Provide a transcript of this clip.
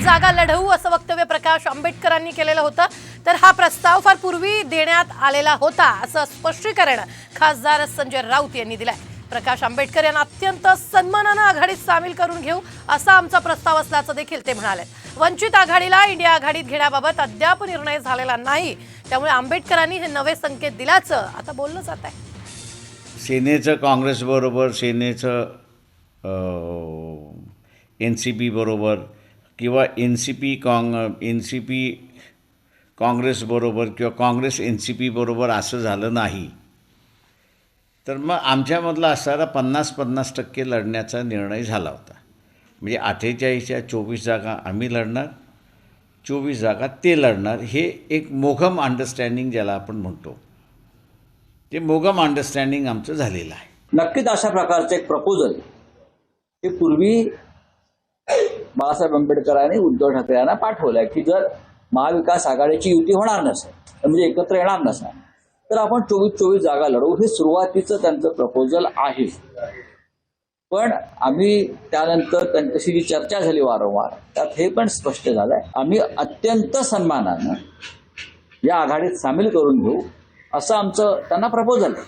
जागा लढवू असं वक्तव्य प्रकाश आंबेडकरांनी केलेलं होतं। तर हा प्रस्ताव फार पूर्वी देण्यात आलेला होता असं स्पष्टीकरण खासदार संजय राऊत यांनी दिलंय। प्रकाश आंबेडकर यांना अत्यंत सन्मानाने आघाडीत सामील करून घेऊ असा आमचा प्रस्ताव असल्याचं देखील ते म्हणाले। वंचित आघाडीला इंडिया आघाडीत घेण्याबाबत अद्याप निर्णय झालेला नाही, त्यामुळे आंबेडकरांनी हे नवे संकेत दिल्याचं आता बोललं जात आहे। सेनेचं काँग्रेसबरोबर, सेनेचं NCP बरोबर किंवा NCP काँग्रेसबरोबर किंवा काँग्रेस NCP बरोबर असं झालं नाही, तर मग आमच्यामधला असणारा 50-50% लढण्याचा निर्णय झाला होता। म्हणजे 48च्या 24 जागा आम्ही लढणार, 24 जागा ते लढणार। हे एक मोघम अंडरस्टँडिंग ज्याला आपण म्हणतो, ते मोघम अंडरस्टँडिंग आमचं झालेलं आहे। नक्कीच अशा प्रकारचं एक प्रपोजल हे पूर्वी बाळासाहेब आंबेडकरांनी उद्धव ठाकरे यांना पाठवलंय की जर महाविकास आघाडीची युती होणार नसेल, म्हणजे एकत्र येणार नसेल, तर आपण 24 जागा लढवू, हे सुरुवातीचं त्यांचं प्रपोजल आहे। पण आम्ही त्यानंतर त्यांच्याशी जी चर्चा झाली वारंवार, त्यात हे पण स्पष्ट झालंय आम्ही अत्यंत सन्मानानं या आघाडीत सामील करून घेऊ असं आमचं त्यांना प्रपोजल आहे।